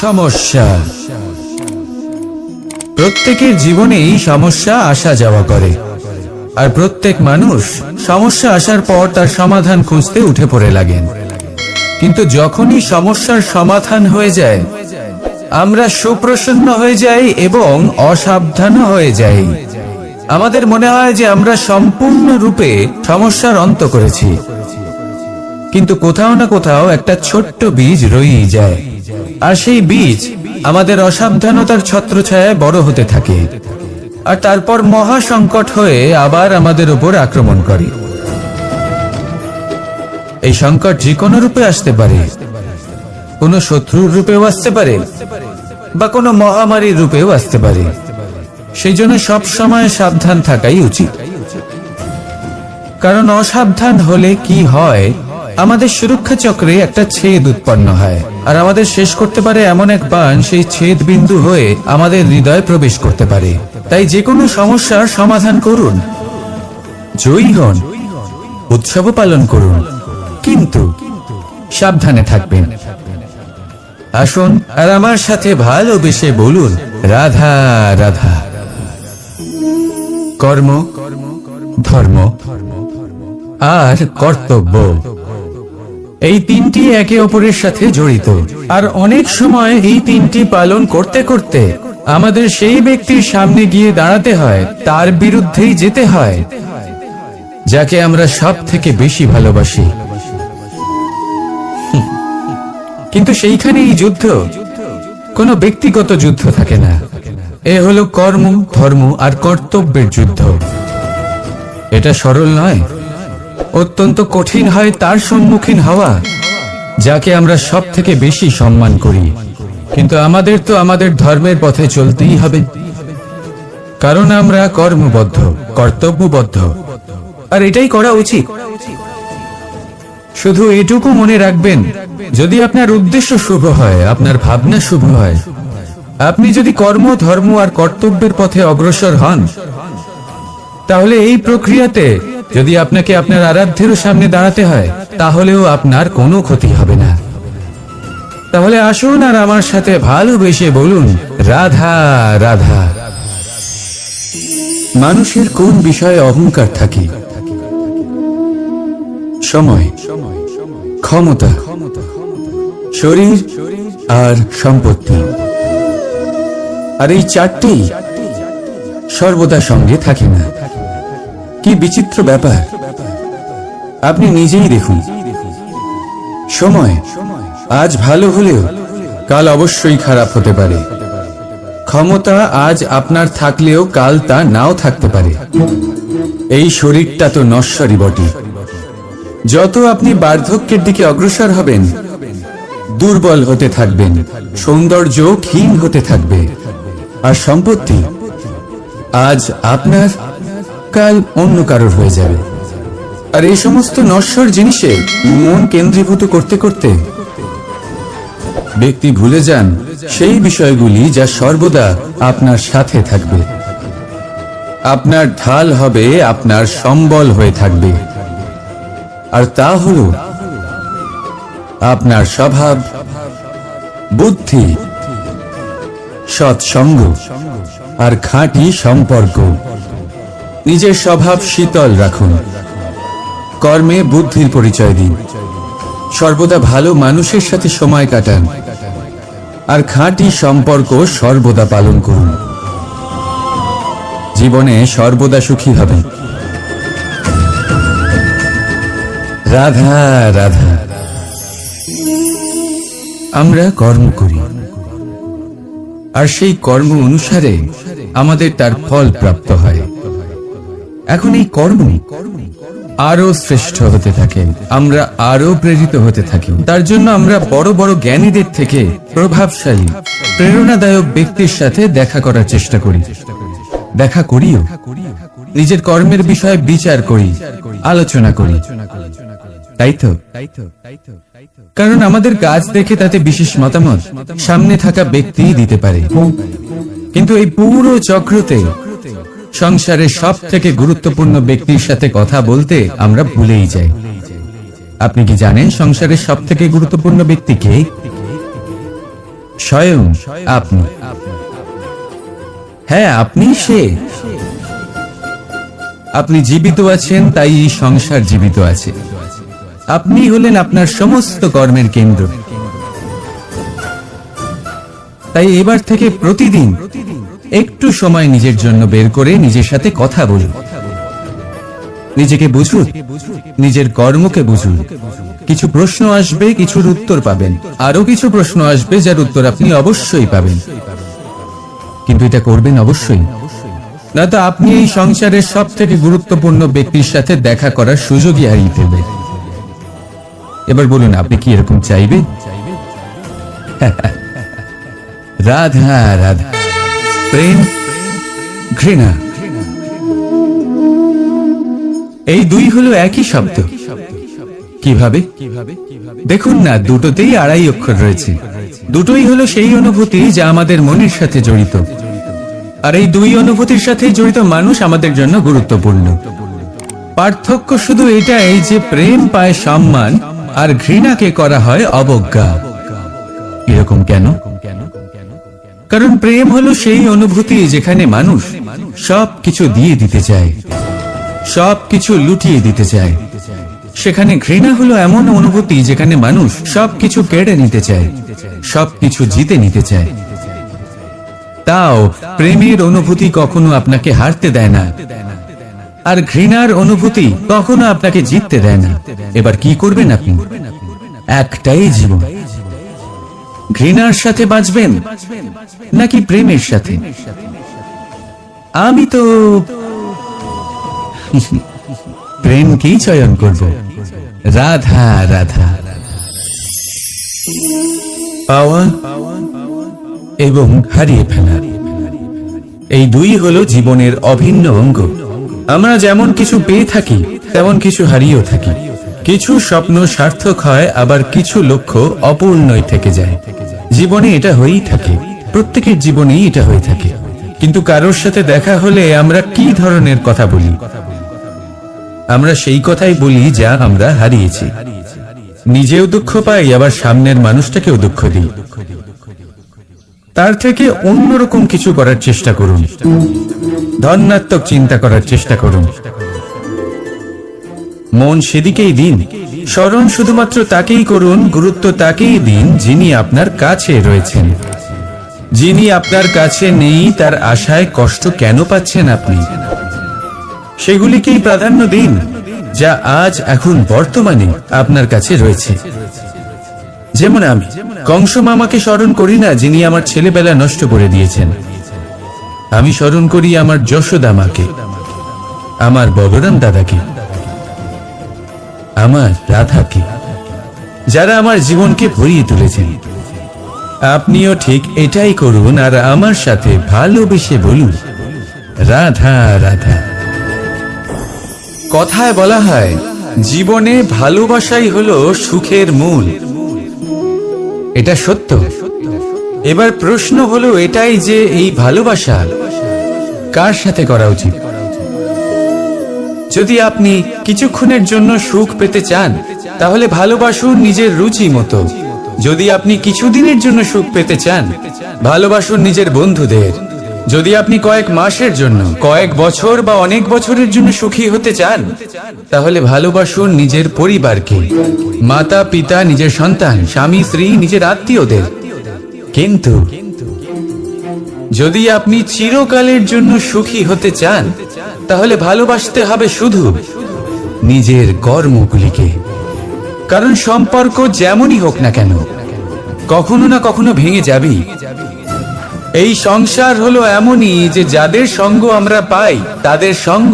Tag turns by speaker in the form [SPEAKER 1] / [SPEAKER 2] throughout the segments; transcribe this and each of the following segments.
[SPEAKER 1] সমস্যা। প্রত্যেকের জীবনেই সমস্যা আসা যাওয়া করে, আর প্রত্যেক মানুষ সমস্যা আসার পর তার সমাধান খুঁজতে উঠে পড়ে লাগেন। কিন্তু যখনই সমস্যার সমাধান হয়ে যায়, আমরা সুপ্রসন্ন হয়ে যাই এবং অসাবধান হয়ে যাই। আমাদের মনে হয় যে আমরা সম্পূর্ণরূপে সমস্যার অন্ত করেছি, কিন্তু কোথাও না কোথাও একটা ছোট্ট বীজ রয়েই যায়, আর সেই বীজ আমাদের অসাবধানতার ছত্রছায়ায় বড় হতে থাকে, আর তারপর মহা সংকট হয়ে আবার আমাদের উপর আক্রমণ করে। এই সংকট যে কোনো রূপে আসতে পারে, কোনো শত্রুর রূপেও আসতে পারে, বা কোনো মহামারীর রূপেও আসতে পারে। সেই জন্য সব সময় সাবধান থাকাই উচিত, কারণ অসাবধান হলে কি হয়, আমাদের সুরক্ষা চক্রে একটা ছেদ উৎপন্ন হয়, আর আমাদের শেষ করতে পারে এমন এক বাণ সেই ছেদ বিন্দু হয়ে আমাদের হৃদয়ে প্রবেশ করতে পারে। তাই যে কোনো সমস্যার সমাধান করুন, জয়ী হন, উৎসব পালন করুন, কিন্তু সাবধানে থাকবেন। আসুন আর আমার সাথে ভালোবেসে বলুন, রাধা রাধা। কর্ম, ধর্ম আর কর্তব্য, এই তিনটি একে অপরের সাথে জড়িত, আর অনেক সময় এই তিনটি পালন করতে করতে আমাদের সেই ব্যক্তির সামনে গিয়ে দাঁড়াতে হয়, তার বিরুদ্ধেই যেতে হয়, যাকে আমরা সব থেকে বেশি ভালোবাসি। কিন্তু সেইখানেই যুদ্ধ, কোনো ব্যক্তিগত যুদ্ধ থাকে না। এ হলো কর্ম, ধর্ম আর কর্তব্যের যুদ্ধ। এটা সরল নয়, অত্যন্ত কঠিন হয় তার সম্মুখীন হওয়া যাকে আমরা সব থেকে বেশি সম্মান করি। কিন্তু আমাদের তো আমাদের ধর্মের পথে চলতেই হবে, কারণ আমরা কর্মবদ্ধ, কর্তব্যবদ্ধ, আর এটাই করা উচিত। শুধু এটুকু মনে রাখবেন, যদি আপনার উদ্দেশ্য শুভ হয়, আপনার ভাবনা শুভ হয়, আপনি যদি কর্ম, ধর্ম আর কর্তব্যের পথে অগ্রসর হন, তাহলে এই প্রক্রিয়াতে যদি আপনাকে আপনার আরাধ্যেরও সামনে দাঁড়াতে হয়, তাহলেও আপনার কোনো ক্ষতি হবে না। তাহলে আসুন আর আমার সাথে ভালোবেসে বলুন, রাধা রাধা। মানুষের কোন বিষয়ে অহংকার থাকে? সময়, ক্ষমতা, শরীর আর সম্পত্তি। আর এই চারটি সর্বদা সঙ্গে থাকে না। কি বিচিত্র ব্যাপার! আপনি নিজেই দেখুন, সময় আজ ভালো হলেও কাল অবশ্যই খারাপ হতে পারে। ক্ষমতা আজ আপনার থাকলেও কাল তা নাও থাকতে পারে। এই শরীরটা তো নশ্বরই বটে। যত আপনি বার্ধক্যের দিকে অগ্রসর হবেন, দুর্বল হতে থাকবেন, সৌন্দর্য ক্ষীণ হতে থাকবে। আর সম্পত্তি আজ আপনার, কাল অন্য কারোর হয়ে যাবে। আর এই সমস্ত নশ্বর জিনিসে মন কেন্দ্রীভূত করতে করতে ব্যক্তি ভুলে যান সেই বিষয়গুলি যা সর্বদা আপনার সাথে থাকবে, আপনার ঢাল হবে, আপনার সম্বল হয়ে থাকবে। আর তা হল আপনার স্বভাব, বুদ্ধি, সৎসঙ্গ আর খাঁটি সম্পর্ক। নিজের স্বভাব শীতল রাখুন, কর্মে বুদ্ধির পরিচয় দিন, সর্বদা ভালো মানুষের সাথে সময় কাটান, আর খাঁটি সম্পর্ক সর্বদা পালন করুন। জীবনে সর্বদা সুখী হবেন। রাধা রাধা। আমরা কর্ম করি, আর সেই কর্ম অনুসারে আমাদের তার ফল প্রাপ্ত হয়। এখন এই কর্ম আরো শ্রেষ্ঠ হতে থাকে, আমরা আরো প্রেরিত হতে থাকি। তার জন্য আমরা বড় বড় জ্ঞানীদের থেকে প্রভাবশালী, প্রেরণাদায়ক ব্যক্তির সাথে দেখা করার চেষ্টা করি, দেখা করিও। নিজের কর্মের বিষয়ে বিচার করি, আলোচনা করি, তাই তো? কারণ আমাদের কাজ দেখে তাতে বিশেষ মতামত সামনে থাকা ব্যক্তি দিতে পারে। কিন্তু এই পুরো চক্রতে সংসারের সব থেকে গুরুত্বপূর্ণ ব্যক্তির সাথে কথা বলতে আমরা ভুলেই যাই। আপনি কি জানেন সংসারের সব থেকে গুরুত্বপূর্ণ ব্যক্তি কে? স্বয়ং আপনি। হ্যাঁ, আপনি সে। আপনি জীবিত আছেন, তাই এই সংসার জীবিত আছে। আপনি হলেন আপনার সমস্ত কর্মের কেন্দ্র। তাই এবার থেকে প্রতিদিন একটু সময় নিজের জন্য বের করে নিজের সাথে কথা বলুন। নিজেকে বুঝুন, নিজের কর্মকে বুঝুন। কিছু প্রশ্ন আসবে, কিছুর উত্তর পাবেন। আরো কিছু প্রশ্ন আসবে যার উত্তর আপনি অবশ্যই পাবেন, কিন্তু এটা করবেন অবশ্যই, নয়তো আপনি এই সংসারের সব থেকে গুরুত্বপূর্ণ ব্যক্তির সাথে দেখা করার সুযোগই হারিয়ে ফেলবেন। এবার বলুন, আপনি কি এরকম চাইবেন? রাধা রাধা, প্রেম, ঘৃণা, এই দুই হলো একই শব্দ। কিভাবে? দেখুন না, দুটোতেই আড়াই অক্ষর রয়েছে। দুটোই হলো সেই অনুভূতি যা আমাদের মনের সাথে জড়িত। আর এই দুই অনুভূতির সাথে জড়িত মানুষ আমাদের জন্য গুরুত্বপূর্ণ। পার্থক্য শুধু এটাই যে প্রেম পায় সম্মান আর ঘৃণাকে করা হয় অবজ্ঞা। এরকম কেন? কারণ প্রেম হলো সেই অনুভূতি যেখানে মানুষ সবকিছু দিয়ে দিতে চায়, সবকিছু লুটিয়ে দিতে চায়। সেখানে ঘৃণা হলো এমন অনুভূতি যেখানে মানুষ সবকিছু কেড়ে নিতে চায়, সবকিছু জিতে নিতে চায়। তাও প্রেমের অনুভূতি কখনো আপনাকে হারতে দেয় না, আর ঘৃণার অনুভূতি কখনো আপনাকে জিততে দেয় না। এবার কি করবেন আপনি? একটাই জীবন। ঘৃণার সাথে বাঁচবেন নাকি প্রেমের সাথে? আমি তো প্রেমকেই চয়ন করব। রাধা রাধা। পাওয়া এবং হারিয়ে ফেলা, এই দুই হলো জীবনের অভিন্ন অঙ্গ। আমরা যেমন কিছু পেয়ে থাকি, তেমন কিছু হারিয়েও থাকি। কিছু স্বপ্ন সার্থক হয়, আবার কিছু লক্ষ্য অপূর্ণই থেকে যায়। জীবনে এটা হয়েই থাকে, প্রত্যেকের জীবনেই এটা হয়ে থাকে। কিন্তু কারোর সাথে দেখা হলে আমরা কি ধরনের কথা বলি? আমরা সেই কথাই বলি যা আমরা হারিয়েছি। নিজেও দুঃখ পাই, আবার সামনের মানুষটাকেও দুঃখ দিই। তার থেকে অন্যরকম কিছু করার চেষ্টা করুন, ধনাত্মক চিন্তা করার চেষ্টা করুন। মন সেদিকেই দিন। স্মরণ শুধুমাত্র তাকেই করুন, গুরুত্ব তাকেই দিন যিনি আপনার কাছে রয়েছেন। যিনি আপনার কাছে নেই, তার আশায় কষ্ট কেন পাচ্ছেন আপনি? সেগুলিকেই প্রাধান্য দিন যা আজ এখন বর্তমানে আপনার কাছে রয়েছে। যেমন আমি কংস মামাকে স্মরণ করি না, যিনি আমার ছেলেবেলা নষ্ট করে দিয়েছেন। আমি স্মরণ করি আমার যশোদা মাকে, আমার বলরাম দাদাকে, আমার রাধাকে, যারা আমার জীবনকে ভরিয়ে তুলেছেন। আপনিও ঠিক এটাই করুন, আর আমার সাথে ভালোবেসে বলুন, রাধা রাধা। কথায় বলা হয়, জীবনে ভালোবাসাই হলো সুখের মূল। এটা সত্য। এবার প্রশ্ন হলো এটাই যে এই ভালোবাসা কার সাথে করা উচিত? যদি আপনি কিছুক্ষণের জন্য সুখ পেতে চান, তাহলে ভালোবাসুন নিজের রুচি মতো। যদি আপনি কিছুদিনের জন্য সুখ পেতে চান, ভালোবাসুন নিজের বন্ধুদের। যদি আপনি কয়েক মাসের জন্য, কয়েক বছর বা অনেক বছরের জন্য সুখী হতে চান, তাহলে ভালোবাসুন নিজের পরিবারকে, মাতা পিতা, নিজের সন্তান, স্বামী স্ত্রী, নিজের আত্মীয়দের। কিন্তু যদি আপনি চিরকালের জন্য সুখী হতে চান, তাহলে ভালোবাসতে হবে শুধু নিজের কর্মগুলিকে। কারণ সম্পর্ক যেমনই হোক না কেন, কখনো না কখনো ভেঙে যাবেই। এই সংসার হলো এমনই যে যাদের সঙ্গ আমরা পাই, তাদের সঙ্গ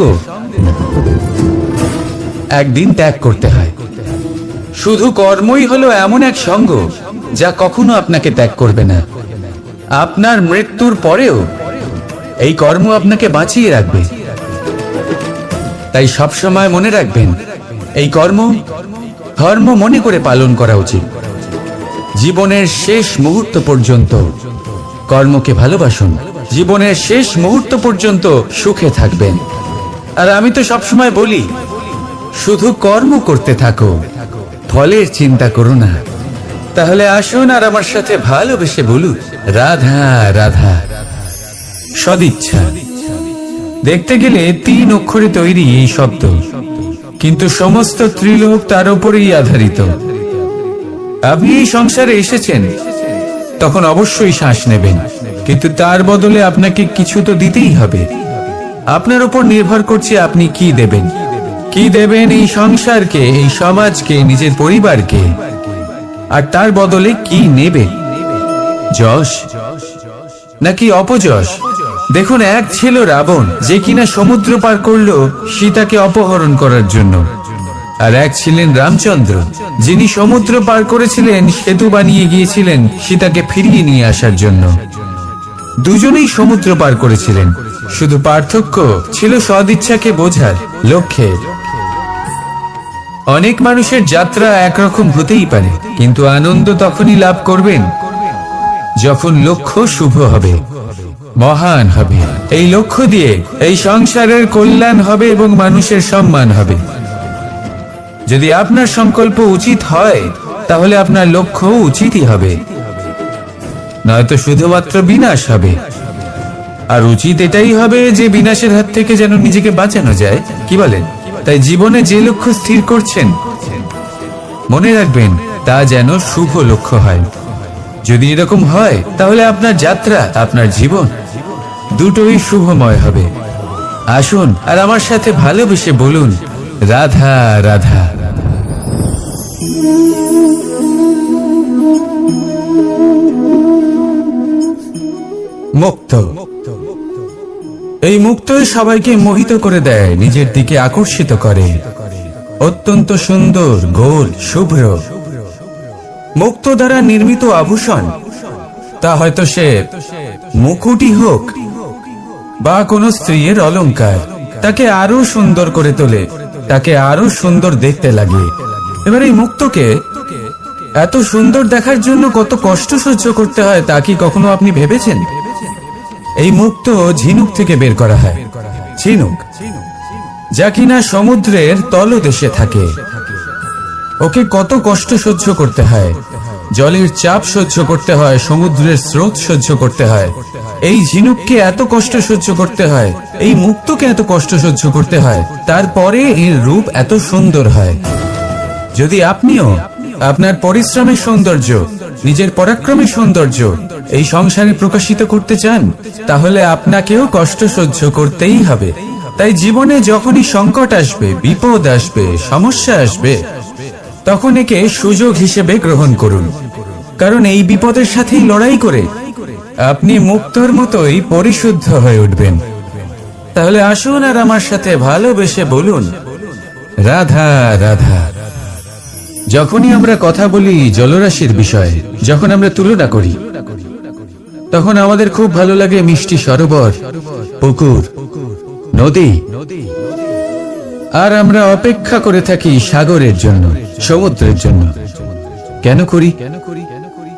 [SPEAKER 1] একদিন ত্যাগ করতে হয়। শুধু কর্মই হলো এমন এক সঙ্গ যা কখনো আপনাকে ত্যাগ করবে না। আপনার মৃত্যুর পরেও এই কর্ম আপনাকে বাঁচিয়ে রাখবে। তাই সবসময় মনে রাখবেন, এই কর্ম ধর্ম মনে করে পালন করা উচিত। জীবনের শেষ মুহূর্ত পর্যন্ত কর্মকে ভালোবাসুন। জীবনের শেষ মুহূর্ত পর্যন্ত সুখে থাকবেন। আর আমি তো সবসময় বলি, শুধু কর্ম করতে থাকো, ফলের চিন্তা করো না। তাহলে আসুন আর আমার সাথে ভালোবেসে বলুন, রাধা রাধা। সদিচ্ছা। দেখতে গেলে 3 অক্ষরে তৈরি এই শব্দ, কিন্তু সমস্ত ত্রিলোক তার উপরেই আধারিত। আপনি এই সংসারে এসেছেন, তখন অবশ্যই শ্বাস নেবেন, কিন্তু তার বদলে আপনাকে কিছু তো দিতেই হবে। আপনার উপর নির্ভর করছে আপনি কি দেবেন। কি দেবেন এই সংসারকে, এই সমাজকে, নিজের পরিবারকে, আর তার বদলে কি নেবেন? যশ নাকি অপযশ? দেখুন, এক ছিল রাবণ, যে কিনা সমুদ্র পার করলো সীতাকে অপহরণ করার জন্য, আর এক ছিলেন রামচন্দ্র, যিনি সমুদ্র পার করেছিলেন, সেতু বানিয়ে গিয়েছিলেন সীতাকে ফিরিয়ে নিয়ে আসার জন্য। দুজনেই সমুদ্র পার করেছিলেন, শুধু পার্থক্য ছিল সদিচ্ছাকে বোঝার লক্ষ্যের। অনেক মানুষের যাত্রা একরকম হতেই পারে, কিন্তু আনন্দ তখনই লাভ করবেন যখন লক্ষ্য শুভ হবে, মহান হবে। এই লক্ষ্য দিয়ে এই সংসারের কল্যাণ হবে এবং মানুষের সম্মান হবে। যদি আপনার সংকল্প উচিত হয়, তাহলে আপনার লক্ষ্য উচিতই হবে, নয়তো শুধুমাত্র বিনাশ হবে। আর উচিত এটাই হবে যে বিনাশের হাত থেকে যেন নিজেকে বাঁচানো যায়, কি বলেন? তাই জীবনে যে লক্ষ্য স্থির করছেন, মনে রাখবেন তা যেন শুভ লক্ষ্য হয়। যদি এরকম হয়, তাহলে আপনার যাত্রা, আপনার জীবন দুটোই শুভময় হবে। আসুন আর আমার সাথে ভালোবেসে বলুন, রাধা রাধা। মুক্ত। এই মুক্তই সবাইকে মোহিত করে দেয়, নিজের দিকে আকর্ষিত করে। অত্যন্ত সুন্দর, গোল, শুভ্র। মুক্ত দ্বারা নির্মিত আভূষণ, তা হয়তো সে মুকুটই হোক বা কোনো স্ত্রীর অলংকার, তাকে আরো সুন্দর করে তোলে, তাকে আরো সুন্দর দেখতে লাগে। এবার এই মুক্তকে এত সুন্দর দেখার জন্য কত কষ্ট সহ্য করতে হয়, তা কি কখনো আপনি ভেবেছেন? এই মুক্ত ঝিনুক থেকে বের করা হয়। ঝিনুক, যা কিনা সমুদ্রের তলদেশে থাকে। ওকে কত কষ্ট সহ্য করতে হয়, জলের চাপ সহ্য করতে হয়, সমুদ্রের স্রোত সহ্য করতে হয়। এই ঝিনুককে এত কষ্ট সহ্য করতে হয়, এই মুক্তকে এত কষ্ট সহ্য করতে হয়, তারপরে এর রূপ এত সুন্দর হয়। যদি আপনিও আপনার পরিশ্রমের সৌন্দর্য, নিজের পরাক্রমের সৌন্দর্য এই সংসারে প্রকাশিত করতে চান, তাহলে আপনাকেও কষ্ট সহ্য করতেই হবে। তাই জীবনে যখনই সংকট আসবে, বিপদ আসবে, সমস্যা আসবে, তখন একে সুযোগ হিসেবে গ্রহণ করুন। কারণ এই বিপদের সাথেই লড়াই করে আপনি মুক্তর মতোই পরিশুদ্ধ হয়ে উঠবেন। তাহলে আসুন আর আমার সাথে ভালোবেসে বলুন, রাধা রাধা। যখনই আমরা কথা বলি জলরাশির বিষয়ে, যখন আমরা তুলনা করি, তখন আমাদের খুব ভালো লাগে মিষ্টি সরোবর, পুকুর, নদী, আর আমরা অপেক্ষা করে থাকি সাগরের জন্য, সমুদ্রের জন্য। কেন করি?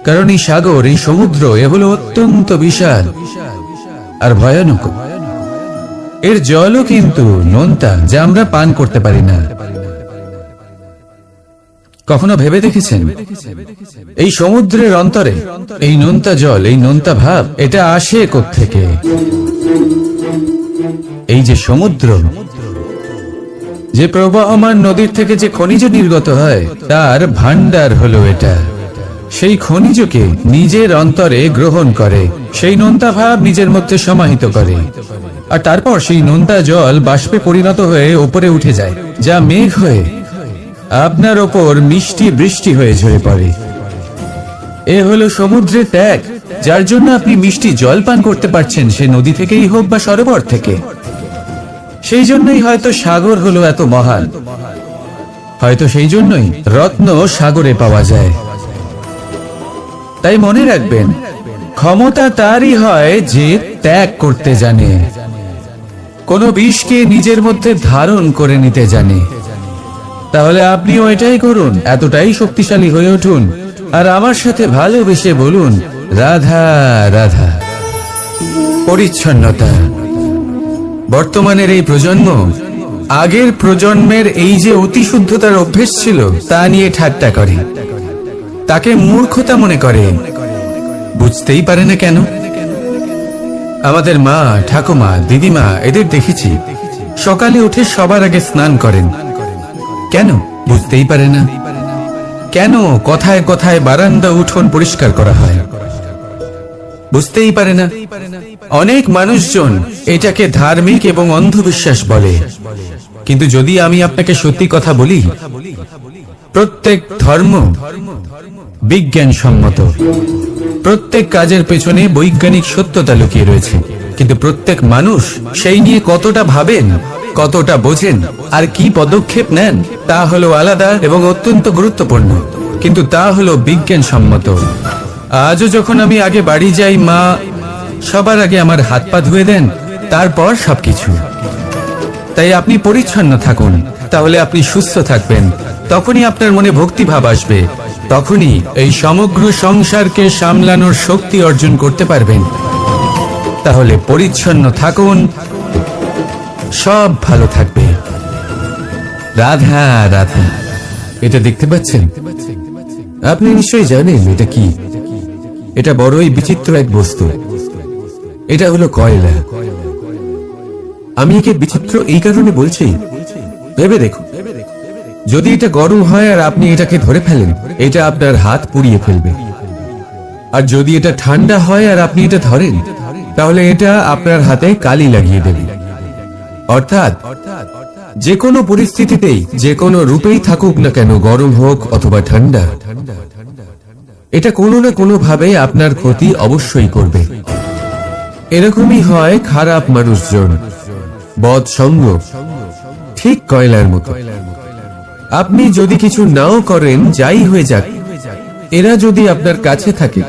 [SPEAKER 1] কারণ এই সাগর, এই সমুদ্র, এ হলো অত্যন্ত বিশাল আর ভয়ানক। এর জলও কিন্তু নোনতা, যা আমরা পান করতে পারি না। কখনো ভেবে দেখেছেন এই সমুদ্রের অন্তরে এই নোনতা জল, এই নোনতা ভাব, এটা আসে কোত্থেকে? এই যে সমুদ্র, যে প্রবাহমান নদীর থেকে যে খনিজ নির্গত হয়, তার ভান্ডার হলো এটা। সেই খনিজকে নিজের অন্তরে গ্রহণ করে, সেই নোনতা ভাব নিজের মধ্যে সমাহিত করে, আর তারপর সেই নোনতা জল বাষ্পে পরিণত হয়ে উপরে উঠে যায়, যা মেঘ হয়ে আপনার ওপর মিষ্টি বৃষ্টি হয়ে ঝরে পড়ে। এ হলো সমুদ্রের ত্যাগ, যার জন্য আপনি মিষ্টি জল পান করতে পারছেন, সে নদী থেকেই হোক বা সরোবর থেকে। সেই জন্যই হয়তো সাগর হলো এত মহান, হয়তো সেই জন্যই রত্ন সাগরে পাওয়া যায়। তাই মনে রাখবেন, ক্ষমতা তারই হয় যে ত্যাগ করতে জানে, কোনো বিষকে নিজের মধ্যে ধারণ করে নিতে জানে। তাহলে আপনিও এটাই করুন, এতটাই শক্তিশালী হয়ে উঠুন, আর আমার সাথে ভালোবেসে বলুন, রাধা রাধা। পরিচ্ছন্নতা। বর্তমানের এই প্রজন্ম আগের প্রজন্মের এই যে অতি শুদ্ধতার অভ্যেস ছিল, তা নিয়ে ঠাট্টা করে। তাকে মূর্খতা মনে করে, বুঝতেই পারে না কেন। আমাদের মা, ঠাকুমা, দিদিমা এদের দেখেছি সকালে উঠে সবার আগে স্নান করেন। কেন? বুঝতেই পারে না। কেন কথায় কথায় বারান্দা উঠোন পরিষ্কার করা হয়? বুঝতেই পারে না। অনেক মানুষজন এটাকে ধার্মিক এবং অন্ধবিশ্বাস বলে, কিন্তু যদি আমি আপনাকে সত্যি কথা বলি, প্রত্যেক ধর্ম বিজ্ঞানসম্মত। প্রত্যেক কাজের পেছনে বৈজ্ঞানিক সত্যতা লুকিয়ে রয়েছে, কিন্তু প্রত্যেক মানুষ সেই নিয়ে কতটা ভাবেন, কতটা বোঝেন আর কি পদক্ষেপ নেন তা হলো আলাদা এবং অত্যন্ত গুরুত্বপূর্ণ, কিন্তু তা হলো বিজ্ঞানসম্মত। আজও যখন আমি আগে বাড়ি যাই, মা সবার আগে আমার হাত পা ধুয়ে দেন, তারপর সবকিছু। তাই আপনি পরিচ্ছন্ন থাকুন, তাহলে আপনি সুস্থ থাকবেন। তখনই আপনার মনে ভক্তিভাব আসবে, তখনই এই সমগ্র সংসারকে সামলানোর শক্তি অর্জন করতে পারবেন। তাহলে পরিচ্ছন্ন থাকুন, সব ভালো থাকবে। রাধা রাধা। এটা দেখতে পাচ্ছেন? আপনি নিশ্চয়ই জানেন এটা কি। এটা বড়ই বিচিত্র এক বস্তু। এটা হলো কয়লা। আমি একে বিচিত্র এই কারণে বলছি, ভেবে দেখুন, যদি এটা গরম হয় আর আপনি এটাকে ধরে ফেলেন, এটা আপনার হাত পুড়িয়ে ফেলবে। আর যদি এটা ঠান্ডা হয় আর আপনি এটা ধরেন, তাহলে এটা আপনার হাতে কালি লাগিয়ে দেবে। অর্থাৎ যে কোনো পরিস্থিতিতেই, যে কোনো রূপেই থাকুক না কেন, গরম হোক অথবা ঠান্ডা, এটা কোনো না কোনো ভাবে আপনার ক্ষতি অবশ্যই করবে। এরকমই হয় খারাপ মানুষজন, বদ সঙ্গ, ঠিক কয়লার মতো। আপনি যদি কিছু নাও করেন, যাই হয়ে যাক, এরা যদি আপনার কাছে থাকে,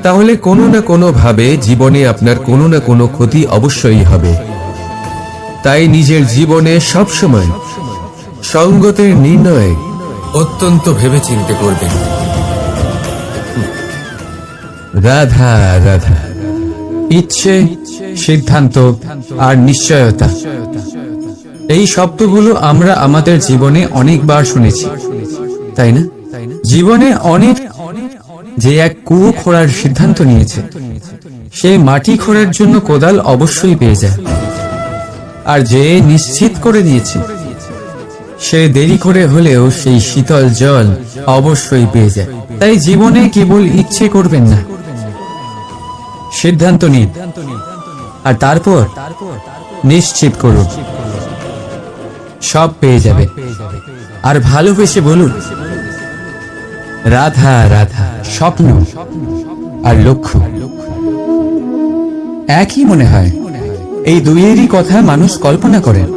[SPEAKER 1] তাহলে কোনো না কোনো ভাবে জীবনে আপনার কোনো না কোনো ক্ষতি অবশ্যই হবে। তাই নিজের জীবনে সবসময় সঙ্গতের নির্ণয় অত্যন্ত ভেবেচিন্তে করবেন। রাধা রাধা। ইচ্ছে, সিদ্ধান্ত আর নিশ্চয়তা, এই শব্দগুলো আমরা আমাদের জীবনে অনেকবার শুনেছি, তাই না? জীবনে অনেক যে এক কুয়ো খোঁড়ার সিদ্ধান্ত নিয়েছে, সে মাটি খোঁড়ার জন্য কোদাল অবশ্যই পেয়ে যায়। আর যে নিশ্চিত করে নিয়েছে, সে দেরি করে হলেও সেই শীতল জল অবশ্যই পেয়ে যায়। তাই জীবনে কেবল ইচ্ছে করবেন না, সিদ্ধান্ত নিন আর তারপর নিশ্চিত করুন, সব পেয়ে যাবে। আর ভালোবেসে বলুন, রাধা রাধা। স্বপ্ন আর লক্ষ্য একই মনে হয়। এই দুইয়েরই কথা মানুষ কল্পনা করেন,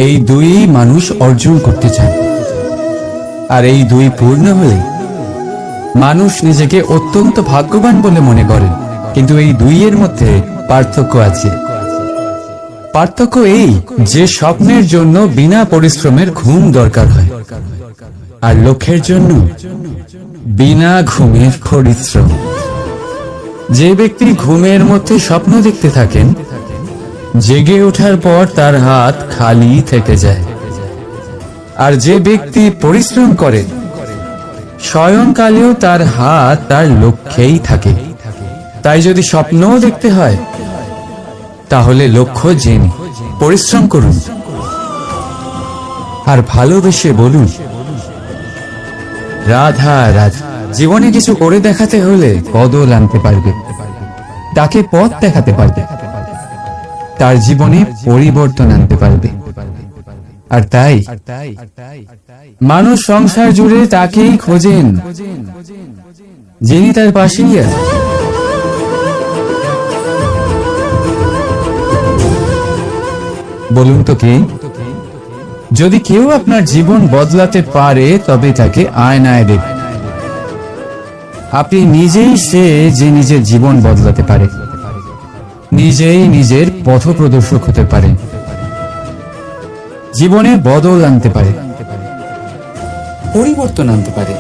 [SPEAKER 1] এই দুই মানুষ অর্জন করতে চান। আর এই দুই পূর্ণ হলে মানুষ নিজেকে অত্যন্ত ভাগ্যবান বলে মনে করেন। কিন্তু এই দুইয়ের মধ্যে পার্থক্য আছে। পার্থক্য এই যে স্বপ্নের জন্য বিনা পরিশ্রমের ঘুম দরকার হয়, আর লক্ষ্যের জন্য বিনা ঘুমের পরিশ্রম। যে ব্যক্তি ঘুমের মধ্যে স্বপ্ন দেখতে থাকেন, জেগে ওঠার পর তার হাত খালি থেকে যায়। আর যে ব্যক্তি পরিশ্রম করে, শয়নকালেও তার হাত তার লক্ষ্যেই থাকে। তাই যদি স্বপ্নও দেখতে হয়, তাহলে লক্ষ্য জেনে পরিশ্রম করুন আর ভালোবেসে বলুন, রাধা রাধা। জীবনে কিছু করে দেখাতে হলে বদল আনতে পারবে, তাকে পথ দেখাতে পারবে, তার জীবনে পরিবর্তন আনতে পারবে। আর তাই মানুষ সংসার জুড়ে তাকেই খোঁজেন, যিনি তার পাশেই আছেন। বলুন তো কে? যদি কেউ আপনার জীবন বদলাতে পারে, তবে তাকে আয়নায় দেখুন। আপনি নিজেই সে যে নিজের জীবন বদলাতে পারে, নিজেই নিজের পথপ্রদর্শক হতে পারে, জীবনে বদল আনতে পারে, পরিবর্তন আনতে পারে।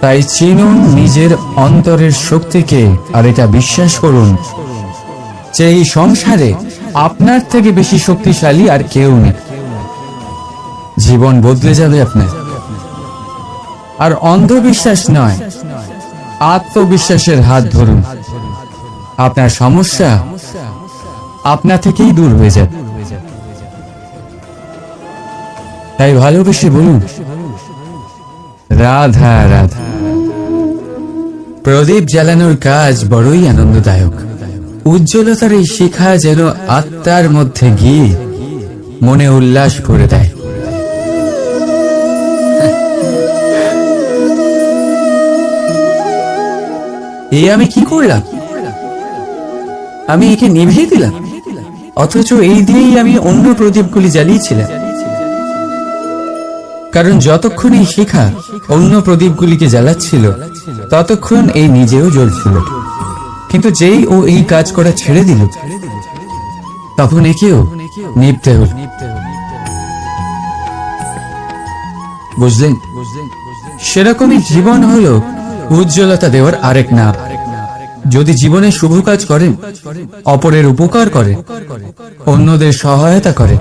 [SPEAKER 1] তাই চিনুন নিজের অন্তরের শক্তিকে, আর এটা বিশ্বাস করুন যে এই সংসারে আপনার থেকে বেশি শক্তিশালী আর কেউ নেই। জীবন বদলে যাবে আপনার। আর অন্ধবিশ্বাস নয়, আত্মবিশ্বাসের হাত ধরুন। আপনার সমস্যা আপনা থেকেই দূর হয়ে যাবে। তাই ভালোবেসে বলুন, রাধা রাধা। প্রদীপ জ্বালানোর কাজ বড়ই আনন্দদায়ক। উজ্জ্বলতার এই শিখা যেন আত্মার মধ্যে গিয়ে মনে উল্লাস করে দেয়। এই আমি কি করলাম? আমি একে নিভিয়ে দিলাম, অথচ এই দিয়েই আমি অন্য প্রদীপগুলি জ্বালিয়েছিলাম। কারণ যতক্ষণ এই শিখা অন্য প্রদীপগুলিকে জ্বালাচ্ছিল, ততক্ষণ এই নিজেও জ্বলছিল। কিন্তু যেই ও এই কাজ করা ছেড়ে দিল, তখন একেও নিভতে হল। বুঝলেন? সেরকমই জীবন হলো উজ্জ্বলতা দেওয়ার আরেক নাম। যদি জীবনে শুভ কাজ করেন, অপরের উপকার করে, অন্যদের সহায়তা করে,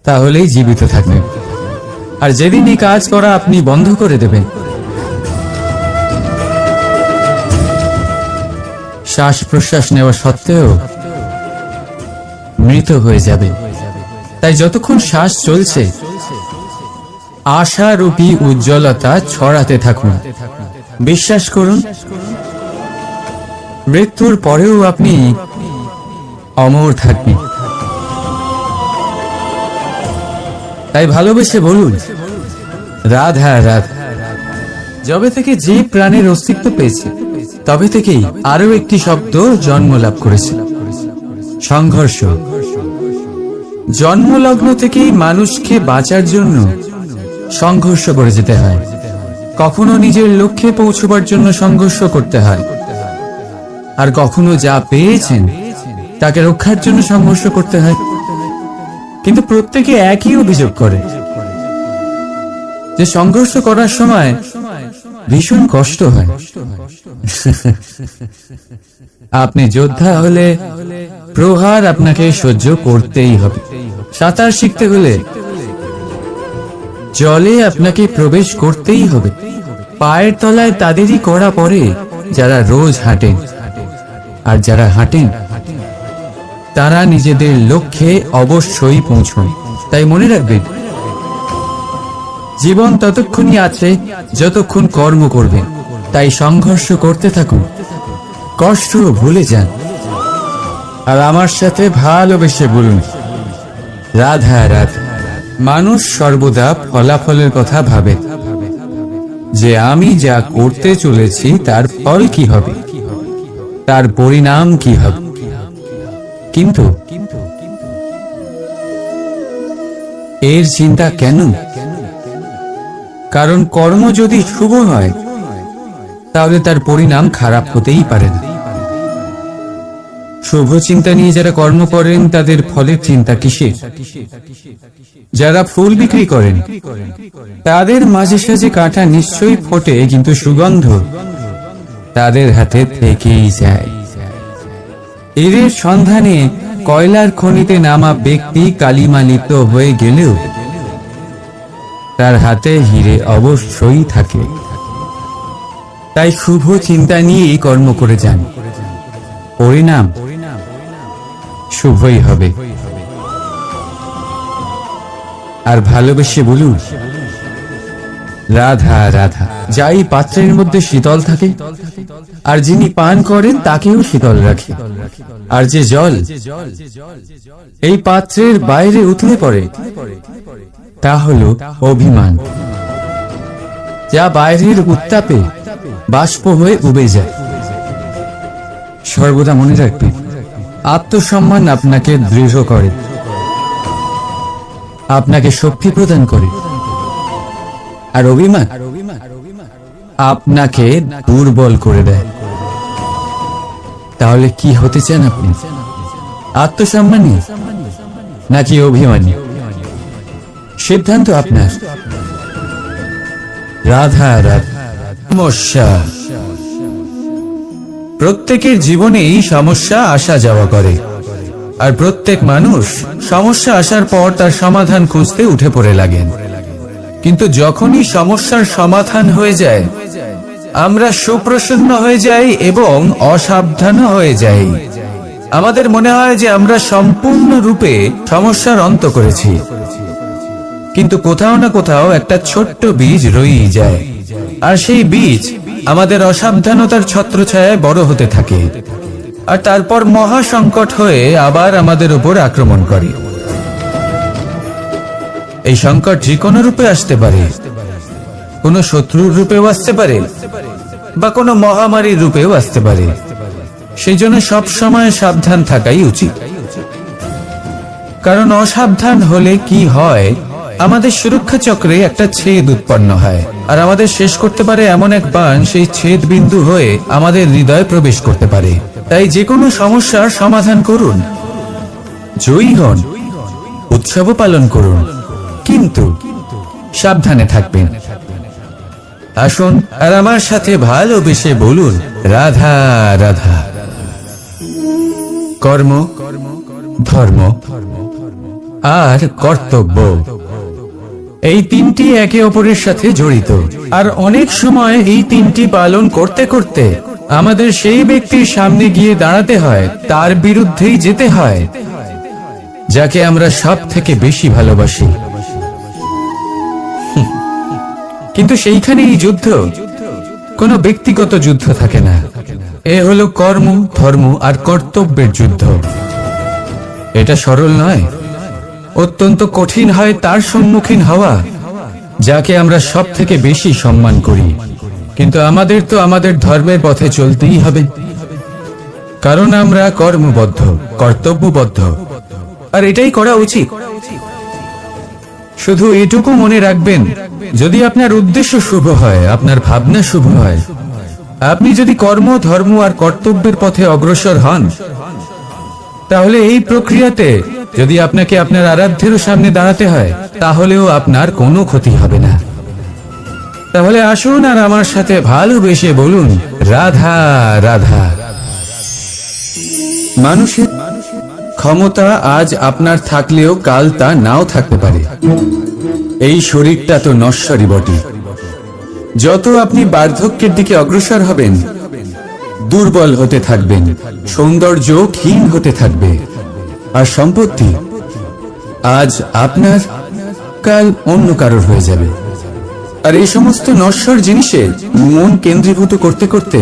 [SPEAKER 1] তাহলেই জীবিত থাকবেন। আর যেদিন এই কাজ করা আপনি বন্ধ করে দেবেন, শ্বাস প্রশ্বাস নেওয়া সত্ত্বেও মৃত হয়ে যাবে। তাই যতক্ষণ শ্বাস চলছে, আশারূপী উজ্জ্বলতা ছড়াতে থাকুন। বিশ্বাস করুন, মৃত্যুর পরেও আপনি অমর থাকবেন। তাই ভালোবেসে বলুন, রাধা রাধা। যবে থেকে যে প্রাণের অস্তিত্ব পেয়েছে, তবে থেকেই আরো একটি শব্দ জন্ম লাভ করেছে, সংঘর্ষ। জন্মলগ্ন থেকেই মানুষকে বাঁচার জন্য সংঘর্ষ করে যেতে হয়। কখনো নিজের লক্ষ্যে পৌঁছবার জন্য সংঘর্ষ করতে হয়, আর কখনো যা পেয়েছেন তাকে রক্ষার জন্য সংঘর্ষ করতে হয়। কিন্তু প্রত্যেকে একই অভিযোগ করে যে সংঘর্ষ করার সময় ভীষণ কষ্ট হয়। আপনি যোদ্ধা হলে প্রহার আপনাকে সহ্য করতেই হবে। সাঁতার শিখতে হলে জলে আপনাকে প্রবেশ করতেই হবে। পায়ের তলায় তাদেরই কড়া পড়ে যারা রোজ হাঁটেন, আর যারা হাঁটেন তারা নিজেদের লক্ষ্যে অবশ্যই পৌঁছন। তাই মনে রাখবেন, জীবন ততক্ষণই আছে যতক্ষণ কর্ম করবেন। তাই সংঘর্ষ করতে থাকুন, কষ্ট ভুলে যান, আর আমার সাথে ভালোবেসে বলুন, রাধা রাধা। মানুষ সর্বদা ফলাফলের কথা ভাবে, যে আমি যা করতে চলেছি তার ফল কি হবে, তার পরিণাম কি হবে। কিন্তু এর চিন্তা কেন? কারণ কর্ম যদি শুভ হয়, তাহলে তার পরিণাম খারাপ হতেই পারে না। শুভ চিন্তা নিয়ে যারা কর্ম করেন, তাদের ফলের চিন্তা কিসের? যারা ফুল বিক্রি করেন, তাদের মাঝে সাঝে কাঁটা নিশ্চয়ই ফোটে, কিন্তু সুগন্ধ তাদের হাতে থেকেই যায়। এর সন্ধানে কয়লার খনিতে নামা ব্যক্তি কালিমা লিপ্ত হয়ে গেলেও তার হাতে হিরে অবশ্যই থাকে। তাই শুভ চিন্তা নিয়েই কর্ম করে যান, পরিণাম শুভই হবে। আর ভালোবেসে বলুন, রাধা রাধা। যাই পাত্রের মধ্যে শীতল থাকে, আর যিনি পান করেন তাকেও শীতল রাখে। আর যে জল এই পাত্রের বাইরে উতলে পড়ে, তা হলো অভিমান, যা বাইরের উত্তাপে বাষ্প হয়ে উবে যায়। সর্বদা মনে রাখবে, আত্মসম্মান আপনাকে দৃঢ় করে, আপনাকে শক্তি প্রদান করে, আর অভিমান আপনাকে দুর্বল করে দেয়। তাহলে কি হতে চান আপনি? আত্মসম্মানী নাকি অভিমানী? সিদ্ধান্ত আপনার। রাধা রাধা। সমস্যা। প্রত্যেকের জীবনেই সমস্যা আসা যাওয়া করে, আর প্রত্যেক মানুষ সমস্যা আসার পর তার সমাধান খুঁজতে উঠে পড়ে লাগেন। কিন্তু যখনই সমস্যার সমাধান হয়ে যায় আমরা সুপ্রসন্ন হয়ে যাই এবং অসাবধানও হয়ে যাই। আমাদের মনে হয় যে আমরা সম্পূর্ণরূপে সমস্যার অন্ত করেছি, কিন্তু কোথাও না কোথাও একটা ছোট্ট বীজ রয়েই যায়, আর সেই বীজ আমাদের অসাবধানতার ছত্রছায়ায় বড় হতে থাকে, আর তারপর মহা সংকট হয়ে আবার আমাদের উপর আক্রমণ করে। এই সংকট যে কোনো রূপে আসতে পারে, কোনো শত্রুর রূপেও আসতে পারে, বা কোনো মহামারীর রূপেও আসতে পারে। সেই জন্য সব সময় সাবধান থাকাই উচিত, কারণ অসাবধান হলে কি হয়, আমাদের সুরক্ষা চক্রে একটা ছেদ উৎপন্ন হয়, আর আমাদের শেষ করতে পারে এমন এক বাণ সেই ছেদ বিন্দু হয়ে আমাদের হৃদয়ে প্রবেশ করতে পারে। তাই যে কোনো সমস্যার সমাধান করুন, জয়ী হন, উৎসবও পালন করুন, কিন্তু সাবধানে থাকবেন। আসুন আর আমার সাথে ভালোবেসে বলুন, রাধা রাধা। কর্ম, ধর্ম আর কর্তব্য, এই তিনটি একে অপরের সাথে জড়িত, আর অনেক সময় এই তিনটি পালন করতে করতে আমাদের সেই ব্যক্তির সামনে গিয়ে দাঁড়াতে হয়, তার বিরুদ্ধেই যেতে হয়, যাকে আমরা সব থেকে বেশি ভালোবাসি। কিন্তু সেইখানে এই যুদ্ধ কোনো ব্যক্তিগত যুদ্ধ থাকে না, এ হলো কর্ম, ধর্ম আর কর্তব্যের যুদ্ধ। এটা সরল নয়, অত্যন্ত কঠিন হয় তার সম্মুখীন হওয়া যাকে আমরা সব থেকে বেশি সম্মান করি। কিন্তু আমাদের তো আমাদের ধর্মের পথে চলতেই হবে, কারণ আমরা কর্মবদ্ধ, কর্তব্যবদ্ধ, আর এটাই করা উচিত। শুধু এটুকু মনে রাখবেন, যদি আপনার উদ্দেশ্য শুভ হয়, আপনার ভাবনা শুভ হয়, আপনি যদি কর্ম, ধর্ম আর কর্তব্যের পথে অগ্রসর হন, তাহলে এই প্রক্রিয়াতে যদি আপনাকে আপনার আরাধ্যেরও সামনে দাঁড়াতে হয়, তাহলেও আপনার কোনো ক্ষতি হবে না। তাহলে আসুন আর আমার সাথে ভালোবেসে বলুন, রাধা রাধা। মানুষের ক্ষমতা আজ আপনার থাকলেও কাল তা নাও থাকতে পারে। এই শরীরটা তো নশ্বরই বটে। যত আপনি বার্ধক্যের দিকে অগ্রসর হবেন, দুর্বল হতে থাকবেন, সৌন্দর্য ক্ষীণ হতে থাকবে, আর সম্পত্তি আজ আপনার, কাল অন্য কারোর হয়ে যাবে। আর এই সমস্ত নশ্বর জিনিসে মন কেন্দ্রীভূত করতে করতে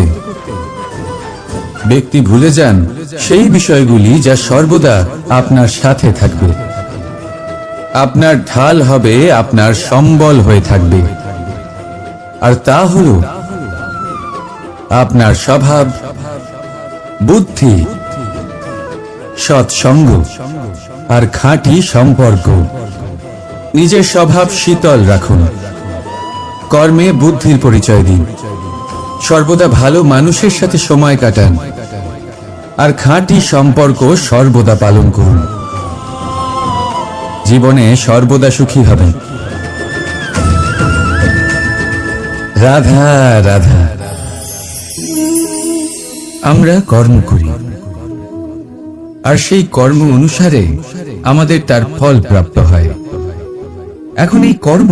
[SPEAKER 1] ব্যক্তি ভুলে যান সেই বিষয়গুলি যা সর্বদা আপনার সাথে থাকবে, আপনার ঢাল হবে, আপনার সম্বল হয়ে থাকবে, আর তা হলো আপনার স্বভাব, বুদ্ধি, সৎসঙ্গ আর খাঁটি সম্পর্ক। নিজের স্বভাব শীতল রাখুন, কর্মে বুদ্ধির পরিচয় দিন, সর্বদা ভালো মানুষের সাথে সময় কাটান, আর খাঁটি সম্পর্ক সর্বদা পালন করুন। জীবনে সর্বদা সুখী হবেন। রাধা রাধা। আমরা কর্ম করি, আর সেই কর্ম অনুসারে আমাদের তার ফল প্রাপ্ত হয়। এখন এই কর্ম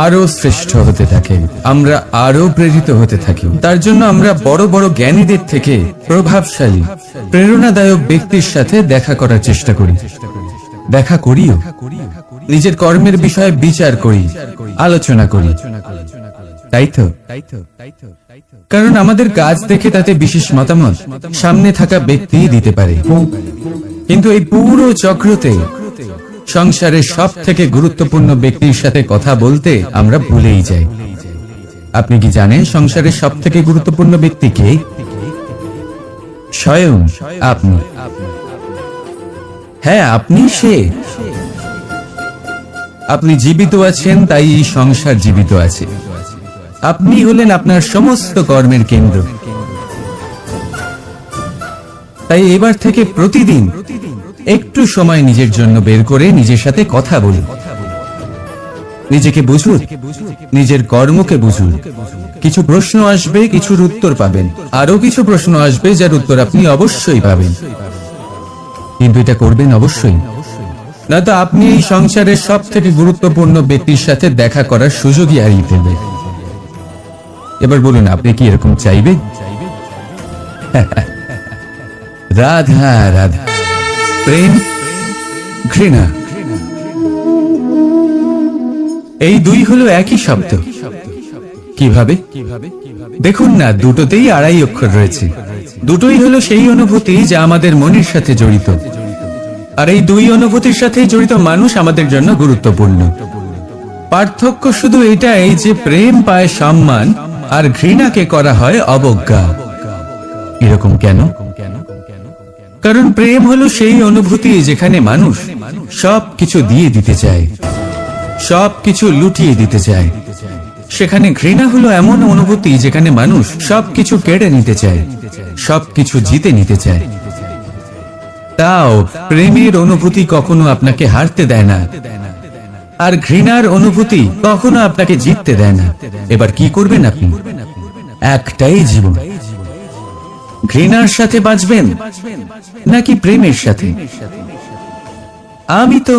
[SPEAKER 1] আরো শ্রেষ্ঠ হতে থাকে, আমরা আরো প্রেরিত হতে থাকি। তার জন্য আমরা বড় বড় জ্ঞানীদের থেকে প্রভাবশালী, প্রেরণাদায়ক ব্যক্তির সাথে দেখা করার চেষ্টা করি, দেখা করিও। নিজের কর্মের বিষয়ে বিচার করি, আলোচনা করি, তাই তো? কারণ আমাদের কাজ দেখে তাতে বিশেষ মতামত সামনে থাকা ব্যক্তি দিতে পারে, কিন্তু এই পুরো চক্রতে সংসারের সব থেকে গুরুত্বপূর্ণ ব্যক্তির সাথে কথা বলতে আমরা ভুলেই যাই। আপনি কি জানেন সংসারের সব থেকে গুরুত্বপূর্ণ ব্যক্তি কে? স্বয়ং আপনি। হ্যাঁ, আপনি সে। আপনি জীবিত আছেন, তাই এই সংসার জীবিত আছে। আপনি হলেন আপনার সমস্ত কর্মের কেন্দ্র। তাই এবার থেকে প্রতিদিন একটু সময় নিজের জন্য বের করে নিজের সাথে কথা বলুন, নিজেকে বুঝুন, নিজের কর্মকে বুঝুন। কিছু প্রশ্ন আসবে, কিছুর উত্তর পাবেন, আরো কিছু প্রশ্ন আসবে যার উত্তর আপনি অবশ্যই পাবেন, কিন্তু এটা করবেন অবশ্যই নয়তো আপনি এই সংসারের সব থেকে গুরুত্বপূর্ণ ব্যক্তির সাথে দেখা করার সুযোগই হারিয়ে ফেলবেন। এবার বলুন, আপনি কি এরকম চাইবেন? রাধা রাধা, প্রেম, ঘৃণা, এই দুই হলো একই শব্দ। কিভাবে? দেখুন না, দুটোতেই আড়াই অক্ষর রয়েছে। দুটোই হলো সেই অনুভূতি যা আমাদের মনের সাথে জড়িত, আর এই দুই অনুভূতির সাথে জড়িত মানুষ আমাদের জন্য গুরুত্বপূর্ণ। পার্থক্য শুধু এটাই যে প্রেম পায় সম্মান আর ঘৃণাকে করা হয় অবজ্ঞা। এরকম কেন? কারণ প্রেম হলো সেই অনুভূতি যেখানে মানুষ সব কিছু দিয়ে দিতে চায়, সব কিছু লুটিয়ে দিতে চায়। সেখানে ঘৃণা হলো এমন অনুভূতি যেখানে মানুষ সবকিছু কেড়ে নিতে চায়, সবকিছু জিতে নিতে চায়। তাও প্রেমের অনুভূতি কখনো আপনাকে হারতে দেয় না, আর ঘৃণার অনুভূতি কখনো আপনাকে জিততে দেয় না। এবার কি করবেন আপনি? একটাই জীবন, ঘৃণার সাথে বাঁচবেন নাকি প্রেমের সাথে? আমি তো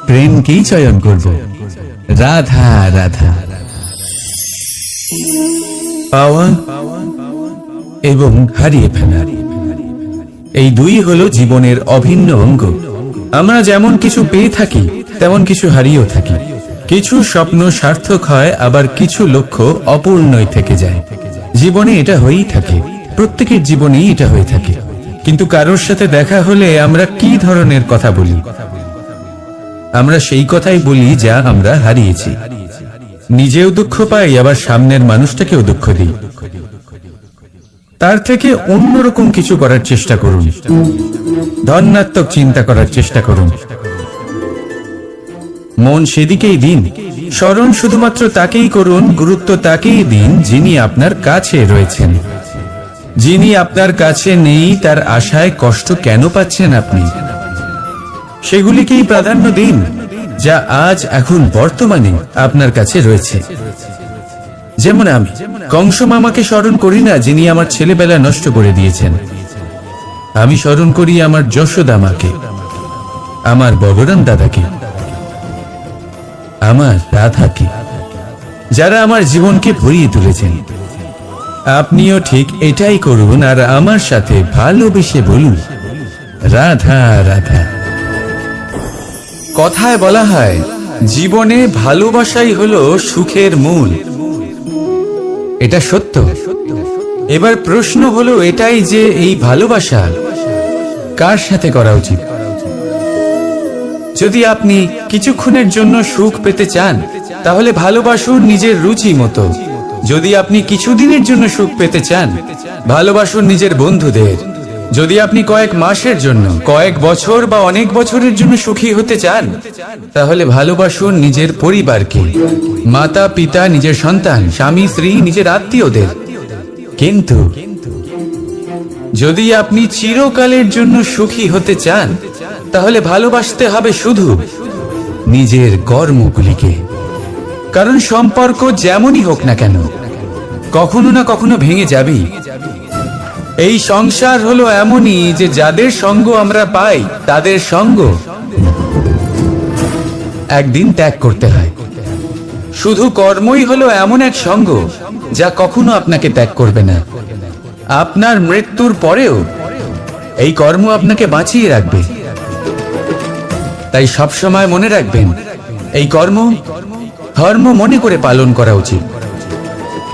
[SPEAKER 1] প্রেমকেই চয়ন করব। রাধা রাধা। পাওয়া এবং হারিয়ে ফেলা, এই দুই হলো জীবনের অভিন্ন অঙ্গ। আমরা যেমন কিছু পেয়ে থাকি তেমন কিছু হারিয়েও থাকি। কিছু স্বপ্ন সার্থক হয়, আবার কিছু লক্ষ্য অপূর্ণই থেকে যায়। জীবনে এটা হয়েই থাকে, প্রত্যেকের জীবনেই এটা হয়ে থাকে। কিন্তু কারোর সাথে দেখা হলে আমরা কি ধরনের কথা বলি? আমরা সেই কথাই বলি যা আমরা হারিয়েছি। নিজেও দুঃখ পাই, আবার সামনের মানুষটাকেও দুঃখ দিই। তার থেকে অন্যরকম কিছু করার চেষ্টা করুন, ধনাত্মক চিন্তা করার চেষ্টা করুন। মন সেদিকেই দিন, স্মরণ শুধুমাত্র তাকেই করুন, গুরুত্ব তাকেই দিন যিনি আপনার কাছে রয়েছেন। যিনি আপনার কাছে নেই তার আশায় কষ্ট কেন পাচ্ছেন আপনি? সেগুলিকেই প্রাধান্য দিন যা আজ এখন বর্তমানে আপনার কাছে রয়েছে। যেমন আমি কংস মামাকে স্মরণ করি না যিনি আমার ছেলেবেলা নষ্ট করে দিয়েছেন। আমি স্মরণ করি আমার যশোদা মাকে, আমার বলরাম দাদাকে, আমার রাধাকে, যারা আমার জীবনকে ভরিয়ে তুলেছেন। আপনিও ঠিক এটাই করুন, আর আমার সাথে ভালোবেসে বলুন রাধা রাধা। কথায় বলা হয় জীবনে ভালোবাসাই হলো সুখের মূল। এটা সত্য। এবার প্রশ্ন হলো এটাই যে এই ভালোবাসা কার সাথে করা উচিত? যদি আপনি কিছুক্ষণের জন্য সুখ পেতে চান তাহলে ভালোবাসুন নিজের রুচি মতো। যদি আপনি কিছুদিনের জন্য সুখ পেতে চান ভালোবাসুন নিজের বন্ধুদের। যদি আপনি কয়েক মাসের জন্য, কয়েক বছর বা অনেক বছরের জন্য সুখী হতে চান তাহলে ভালোবাসুন নিজের পরিবারকে, মাতা পিতা, নিজের সন্তান, স্বামী স্ত্রী, নিজের আত্মীয়দের। কিন্তু যদি আপনি চিরকালের জন্য সুখী হতে চান তাহলে ভালোবাসতে হবে শুধু নিজের কর্মগুলিকে। কারণ সম্পর্ক যেমনই হোক না কেন কখনো না কখনো ভেঙে যাবেই। এই সংসার হলো এমনই যে যাদের সঙ্গ আমরা পাই তাদের সঙ্গ একদিন ত্যাগ করতে হয়। শুধু কর্মই হলো এমন এক সঙ্গ যা কখনো আপনাকে ত্যাগ করবে না। আপনার মৃত্যুর পরেও এই কর্ম আপনাকে বাঁচিয়ে রাখবে। তাই সবসময় মনে রাখবেন এই কর্ম ধর্ম মনে করে পালন করা উচিত।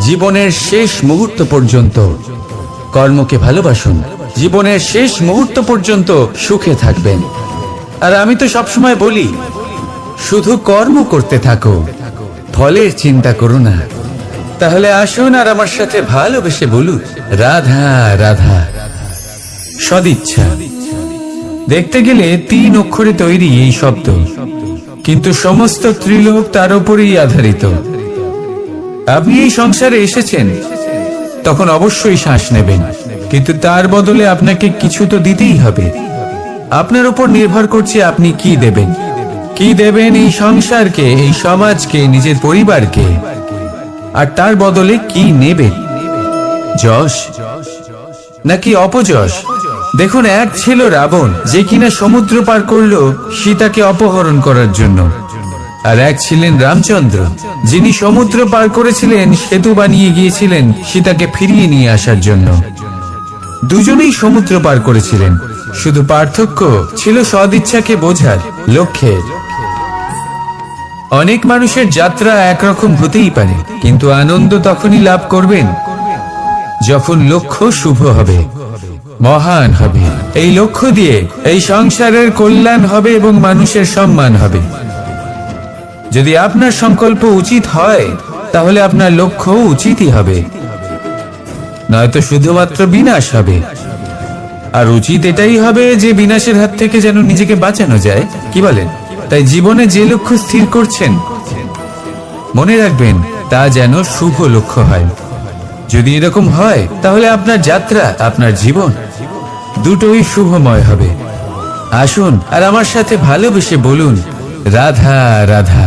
[SPEAKER 1] জীবনের শেষ মুহূর্ত পর্যন্ত কর্মকে ভালোবাসুন, জীবনের শেষ মুহূর্ত পর্যন্ত সুখে থাকবেন। আর আমি তো সবসময় বলি শুধু কর্ম করতে থাকো, ফলের চিন্তা করো না। তাহলে আসুন আর আমার সাথে ভালোবেসে বলুন রাধা রাধা। সদিচ্ছা দেখতে গেলে 3 অক্ষরে তৈরি এই শব্দ, কিন্তু সমস্ত ত্রিলোক তার উপরেই আধারিত। আপনি এই সংসারে এসেছেন তখন অবশ্যই শ্বাস নেবেন, কিন্তু তার বদলে আপনাকে কিছু তো দিতেই হবে। আপনার উপর নির্ভর করছে আপনি কি দেবেন। কি দেবেন এই সংসারকে, এই সমাজকে, নিজের পরিবারকে, আর তার বদলে কি নেবেন? যশ নাকি অপযশ? দেখুন, এক ছিল রাবণ, যে কিনা সমুদ্র পার করলো সীতাকে অপহরণ করার জন্য। আর এক ছিলেন রামচন্দ্র, যিনি সমুদ্র পার করেছিলেন, সেতু বানিয়ে গিয়েছিলেন সীতাকে ফিরিয়ে নিয়ে আসার জন্য। দুজনেই সমুদ্র পার করেছিলেন, শুধু পার্থক্য ছিল সদিচ্ছাকে বোঝার লক্ষ্যের। অনেক মানুষের যাত্রা একরকম হতেই পারে, কিন্তু আনন্দ তখনই লাভ করবেন যখন লক্ষ্য শুভ হবে, মহান হবে। এই লক্ষ্য দিয়ে এই সংসারের কল্যাণ হবে এবং মানুষের সম্মান হবে। যদি আপনার সংকল্প উচিত হয়, তাহলে আপনার লক্ষ্য উচিতই হবে, নয়তো শুধুমাত্র বিনাশ হবে। আর উচিত এটাই হবে যে বিনাশের হাত থেকে যেন নিজেকে বাঁচানো যায়, কি বলেন? তাই জীবনে যে লক্ষ্য স্থির করছেন, মনে রাখবেন তা যেন শুভ লক্ষ্য হয়। যদি এরকম হয়, তাহলে আপনার যাত্রা, আপনার জীবন দুটোই শুভময় হবে। আসুন আর আমার সাথে ভালোবেসে বলুন, রাধা রাধা।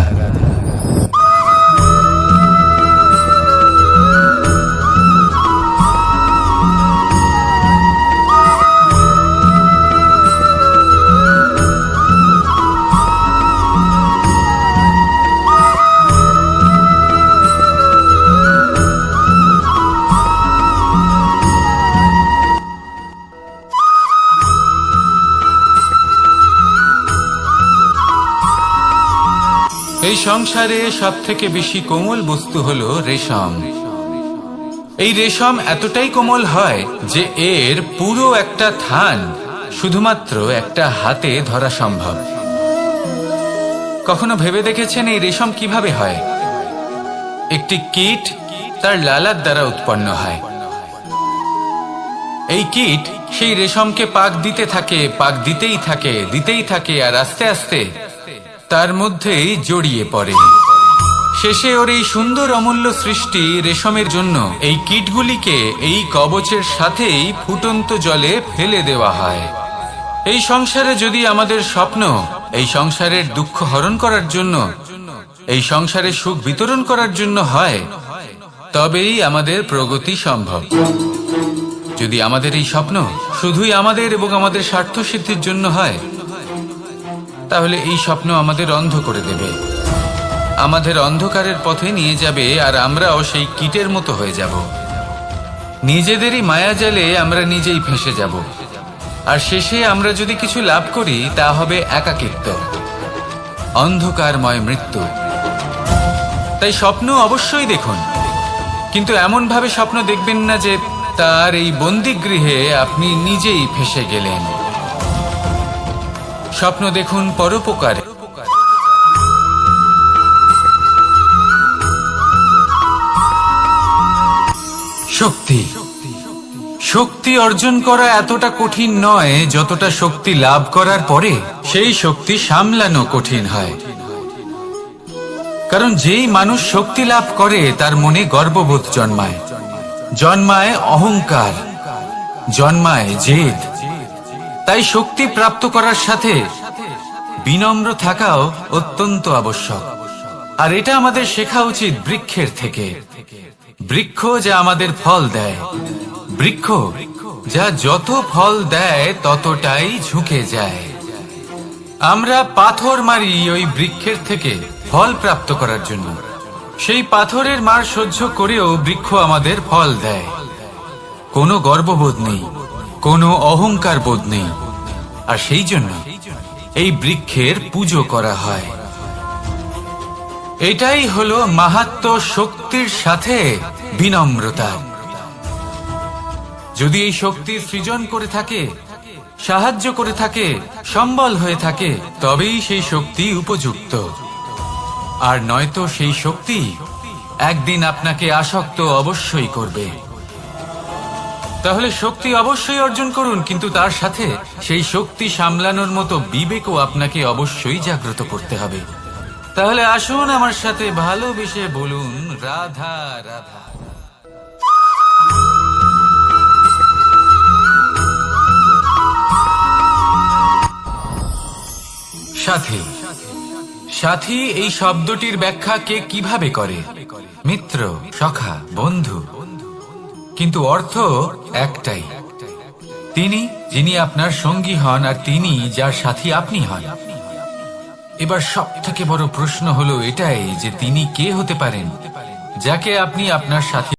[SPEAKER 1] এই সংসারে সব থেকে বেশি কোমল বস্তু হলো রেশম। এই রেশম এতটাই কোমল হয় যে এর পুরো একটা থান শুধুমাত্র একটা হাতে ধরা সম্ভব। কখনো ভেবে দেখেছেন এই রেশম কিভাবে হয়? একটি কীট তার লালার দ্বারা উৎপন্ন হয়। এই কীট সেই রেশমকে পাক দিতে থাকে, পাক দিতেই থাকে, দিতেই থাকে, আর আস্তে আস্তে তার মধ্যেই জড়িয়ে পড়ে। শেষে ওর এই সুন্দর অমূল্য সৃষ্টি রেশমের জন্য এই কীটগুলিকে এই কবচের সাথেই ফুটন্ত জলে ফেলে দেওয়া হয়। এই সংসারে যদি আমাদের স্বপ্ন এই সংসারের দুঃখ হরণ করার জন্য, এই সংসারে সুখ বিতরণ করার জন্য হয়, তবেই আমাদের প্রগতি সম্ভব। যদি আমাদের এই স্বপ্ন শুধুই আমাদের এবং আমাদের স্বার্থ সিদ্ধির জন্য হয়, তাহলে এই স্বপ্ন আমাদের অন্ধ করে দেবে, আমাদের অন্ধকারের পথে নিয়ে যাবে, আর আমরাও সেই কীটের মতো হয়ে যাব। নিজেদেরই মায়াজালে আমরা নিজেই ফেঁসে যাব। আর শেষে আমরা যদি কিছু লাভ করি, তা হবে একাকিত্ব, অন্ধকারময় মৃত্যু। তাই স্বপ্ন অবশ্যই দেখুন, কিন্তু এমন ভাবে স্বপ্ন দেখবেন না যে তার এই বন্দিগৃহে আপনি নিজেই ফেঁসে গেলেন। স্বপ্ন দেখুন পরোপকারে। শক্তি শক্তি অর্জন করা এতটা কঠিন নয় যতটা শক্তি লাভ করার পরে সেই শক্তি সামলানো কঠিন হয়। কারণ যেই মানুষ শক্তি লাভ করে তার মনে গর্ববোধ জন্মায়, জন্মায় অহংকার, জন্মায় জেদ। তাই শক্তি প্রাপ্ত করার সাথে বিনম্র থাকাও অত্যন্ত আবশ্যক। আর এটা আমাদের শেখা উচিত বৃক্ষের থেকে। বৃক্ষ যা আমাদের ফল দেয়, বৃক্ষ যা যত ফল দেয় ততটাই ঝুঁকে যায়। আমরা পাথর মারি ওই বৃক্ষের থেকে ফল প্রাপ্ত করার জন্য। সেই পাথরের মার সহ্য করেও বৃক্ষ আমাদের ফল দেয়। কোনো গর্ববোধ নেই, কোনো অহংকার বোধ নেই। আর সেই জন্য এই বৃক্ষের পুজো করা হয়। এটাই হলো মাহাত্ম্য শক্তির সাথে বিনম্রতা। যদি এই শক্তি সৃজন করে থাকে, সাহায্য করে থাকে, সম্বল হয়ে থাকে, তবেই সেই শক্তি উপযুক্ত। আর নয়তো সেই শক্তি একদিন আপনাকে আসক্ত অবশ্যই করবে। তাহলে শক্তি অবশ্যই অর্জন করুন, কিন্তু তার সাথে সেই শক্তি সামলানোর মতো বিবেকও আপনাকে অবশ্যই জাগ্রত করতে হবে। তাহলে আসুন আমার সাথে ভালোবেসে বলুন, রাধা রাধা। সাথী সাথী এই শব্দটির ব্যাখ্যা কে কিভাবে করে? মিত্র, সখা, বন্ধু। কিন্তু অর্থ একটাই।
[SPEAKER 2] তিনি যিনি আপনার সঙ্গী হন আর তিনি যার সাথী আপনি হন। এবার সব থেকে বড় প্রশ্ন হলো এটাই যে তিনি কে হতে পারেন যাকে আপনি আপনার সাথী